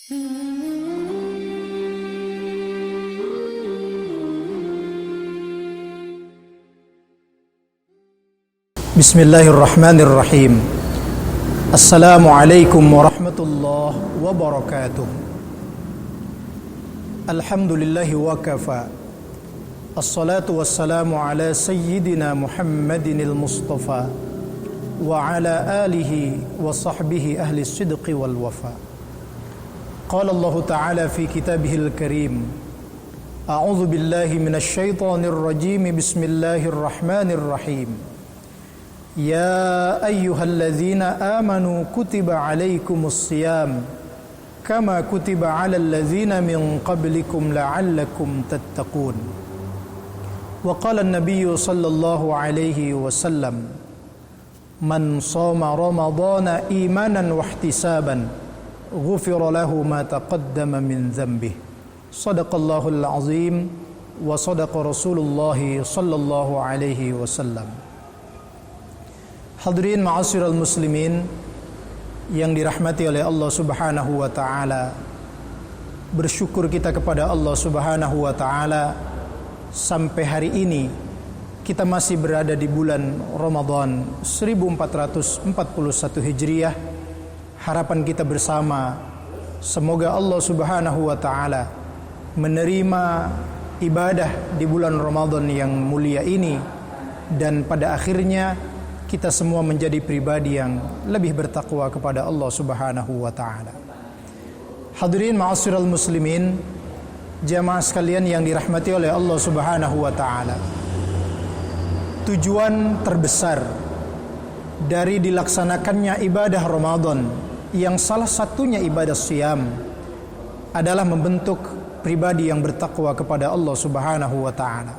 Bismillahirrahmanirrahim. Assalamualaikum warahmatullahi wabarakatuh. Alhamdulillahi wa kafa. Assalatu wassalamu ala sayyidina Muhammadinil Mustafa wa ala alihi wa sahbihi ahli sidqi wal wafa. Qala Allah Ta'ala fi kitabihil karim. A'udzu billahi minasy syaithanir rajim. Bismillahirrahmanirrahim. Ya ayyuhalladzina amanu kutiba alaikumus siyam kama kutiba alal ladzina min qablikum la'allakum tattaqun. Wa qala an-nabiyyu sallallahu alaihi wasallam man shoma ramadhana imanan wa ihtisaban ghufira lahu ma taqaddama min dhanbihi. Shadaqallahul azim wa sadaqa Rasulullah sallallahu alaihi wasallam. Hadirin ma'asyiral muslimin yang dirahmati oleh Allah Subhanahu wa taala. Bersyukur kita kepada Allah Subhanahu wa taala sampai hari ini kita masih berada di bulan Ramadan 1441 Hijriah. Harapan kita bersama, semoga Allah Subhanahu wa taala menerima ibadah di bulan Ramadan yang mulia ini, dan pada akhirnya kita semua menjadi pribadi yang lebih bertakwa kepada Allah Subhanahu wa taala. Hadirin ma'asyiral muslimin, jamaah sekalian yang dirahmati oleh Allah Subhanahu wa taala. Tujuan terbesar dari dilaksanakannya ibadah Ramadan, yang salah satunya ibadah siyam, adalah membentuk pribadi yang bertakwa kepada Allah Subhanahu wa taala.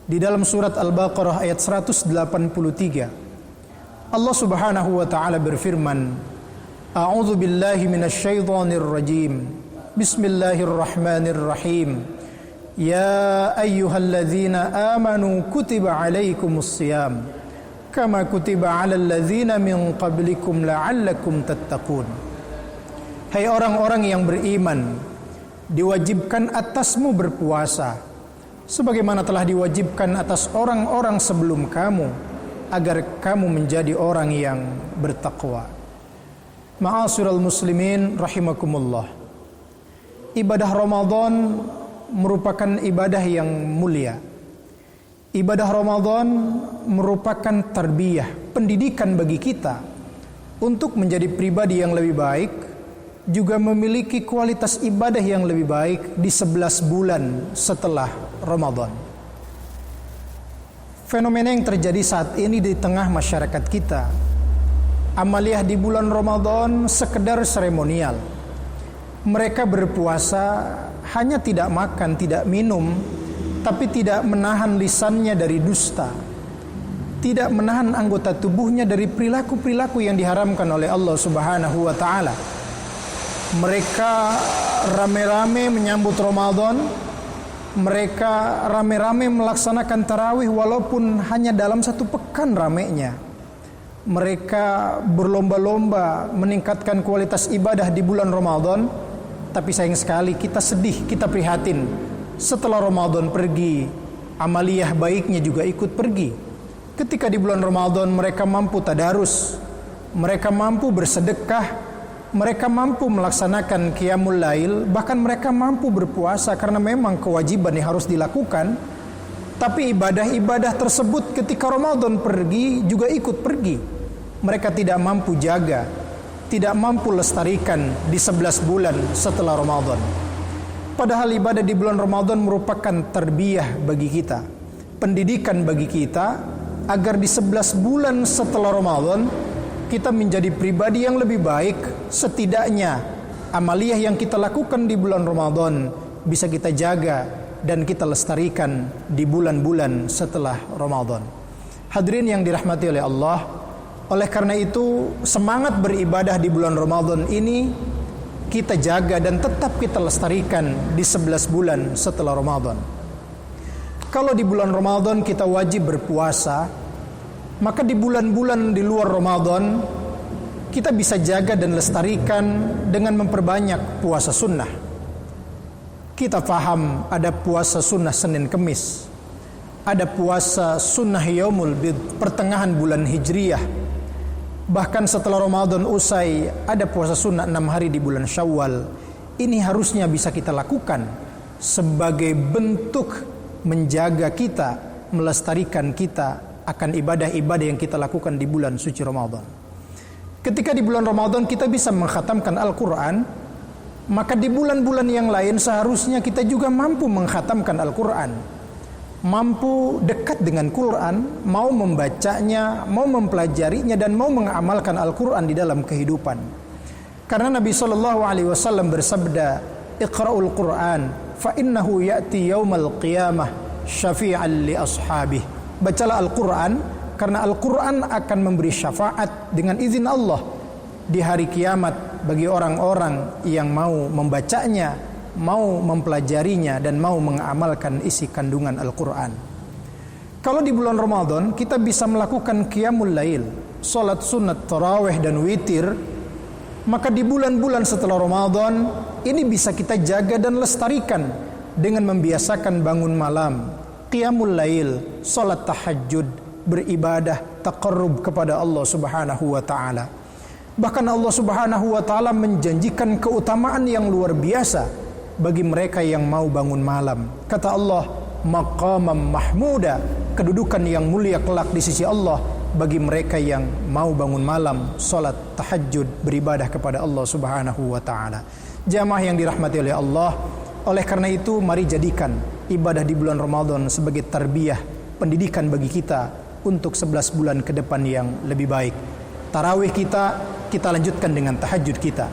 Di dalam surat Al-Baqarah ayat 183, Allah Subhanahu wa taala berfirman, A'udzu billahi minasy syaithanir rajim. Bismillahirrahmanirrahim. Ya ayyuhalladzina amanu kutiba alaikumus siyam kama kutiba 'alal ladzina min qablikum la'allakum tattaqun. Hai orang-orang yang beriman, diwajibkan atasmu berpuasa sebagaimana telah diwajibkan atas orang-orang sebelum kamu, agar kamu menjadi orang yang bertakwa. Ma'asyiral muslimin rahimakumullah. Ibadah Ramadan merupakan ibadah yang mulia. Ibadah Ramadan merupakan tarbiyah, pendidikan bagi kita untuk menjadi pribadi yang lebih baik, juga memiliki kualitas ibadah yang lebih baik di 11 bulan setelah Ramadan. Fenomena yang terjadi saat ini di tengah masyarakat kita, amaliyah di bulan Ramadan sekedar seremonial. Mereka berpuasa hanya tidak makan, tidak minum, tapi tidak menahan lisannya dari dusta, tidak menahan anggota tubuhnya dari perilaku-perilaku yang diharamkan oleh Allah Subhanahu wa taala. Mereka rame-rame menyambut Ramadan. Mereka rame-rame melaksanakan tarawih walaupun hanya dalam satu pekan ramenya. Mereka berlomba-lomba meningkatkan kualitas ibadah di bulan Ramadan. Tapi sayang sekali kita sedih, kita prihatin. Setelah Ramadan pergi, amaliyah baiknya juga ikut pergi. Ketika di bulan Ramadan mereka mampu tadarus, mereka mampu bersedekah, mereka mampu melaksanakan qiyamul lail, bahkan mereka mampu berpuasa karena memang kewajiban yang harus dilakukan. Tapi ibadah-ibadah tersebut ketika Ramadan pergi juga ikut pergi. Mereka tidak mampu jaga, tidak mampu lestarikan di 11 bulan setelah Ramadan. Padahal ibadah di bulan Ramadan merupakan tarbiyah bagi kita, pendidikan bagi kita, agar di 11 bulan setelah Ramadan kita menjadi pribadi yang lebih baik. Setidaknya amaliyah yang kita lakukan di bulan Ramadan bisa kita jaga dan kita lestarikan di bulan-bulan setelah Ramadan. Hadirin yang dirahmati oleh Allah, oleh karena itu semangat beribadah di bulan Ramadan ini kita jaga dan tetap kita lestarikan di 11 bulan setelah Ramadan. Kalau di bulan Ramadan kita wajib berpuasa, maka di bulan-bulan di luar Ramadan kita bisa jaga dan lestarikan dengan memperbanyak puasa sunnah. Kita paham ada puasa sunnah Senin Kemis, ada puasa sunnah Yaumul Bid pertengahan bulan Hijriyah. Bahkan setelah Ramadan usai ada puasa sunnah 6 hari di bulan Syawal. Ini harusnya bisa kita lakukan sebagai bentuk menjaga kita, melestarikan kita akan ibadah-ibadah yang kita lakukan di bulan suci Ramadan. Ketika di bulan Ramadan kita bisa mengkhatamkan Al-Quran, maka di bulan-bulan yang lain seharusnya kita juga mampu mengkhatamkan Al-Quran, mampu dekat dengan Quran, mau membacanya, mau mempelajarinya, dan mau mengamalkan Al-Quran di dalam kehidupan. Karena Nabi SAW bersabda, "Iqra'ul Quran, fa innahu ya'ti yaumal qiyamah syafi'an li ashabih." Bacalah Al-Quran, karena Al-Quran akan memberi syafaat dengan izin Allah di hari kiamat bagi orang-orang yang mau membacanya, mau mempelajarinya, dan mau mengamalkan isi kandungan Al-Quran. Kalau di bulan Ramadan kita bisa melakukan qiyamul lail, salat sunat tarawih dan witir, maka di bulan-bulan setelah Ramadan ini bisa kita jaga dan lestarikan dengan membiasakan bangun malam, qiyamul lail, salat tahajud, beribadah taqarrub kepada Allah Subhanahu wa taala. Bahkan Allah Subhanahu wa taala menjanjikan keutamaan yang luar biasa bagi mereka yang mau bangun malam. Kata Allah, maqamam mahmuda, kedudukan yang mulia kelak di sisi Allah bagi mereka yang mau bangun malam, salat tahajud, beribadah kepada Allah Subhanahu wa taala. Jamaah yang dirahmati oleh Allah, oleh karena itu mari jadikan ibadah di bulan Ramadan sebagai tarbiyah, pendidikan bagi kita untuk 11 bulan ke depan yang lebih baik. Tarawih kita lanjutkan dengan tahajud kita.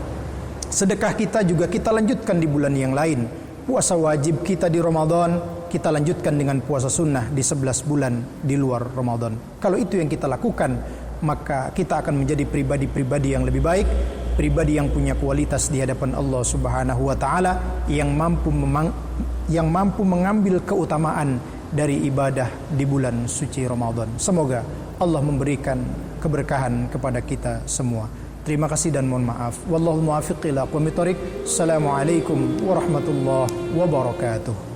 Sedekah kita juga kita lanjutkan di bulan yang lain. Puasa wajib kita di Ramadan kita lanjutkan dengan puasa sunnah di 11 bulan di luar Ramadan. Kalau itu yang kita lakukan, maka kita akan menjadi pribadi-pribadi yang lebih baik, pribadi yang punya kualitas di hadapan Allah Subhanahu wa taala, yang mampu mengambil keutamaan dari ibadah di bulan suci Ramadan. Semoga Allah memberikan keberkahan kepada kita semua. Terima kasih dan mohon maaf. Wallahu muwaffiq ila aqwamit thoriq. Assalamualaikum warahmatullahi wabarakatuh.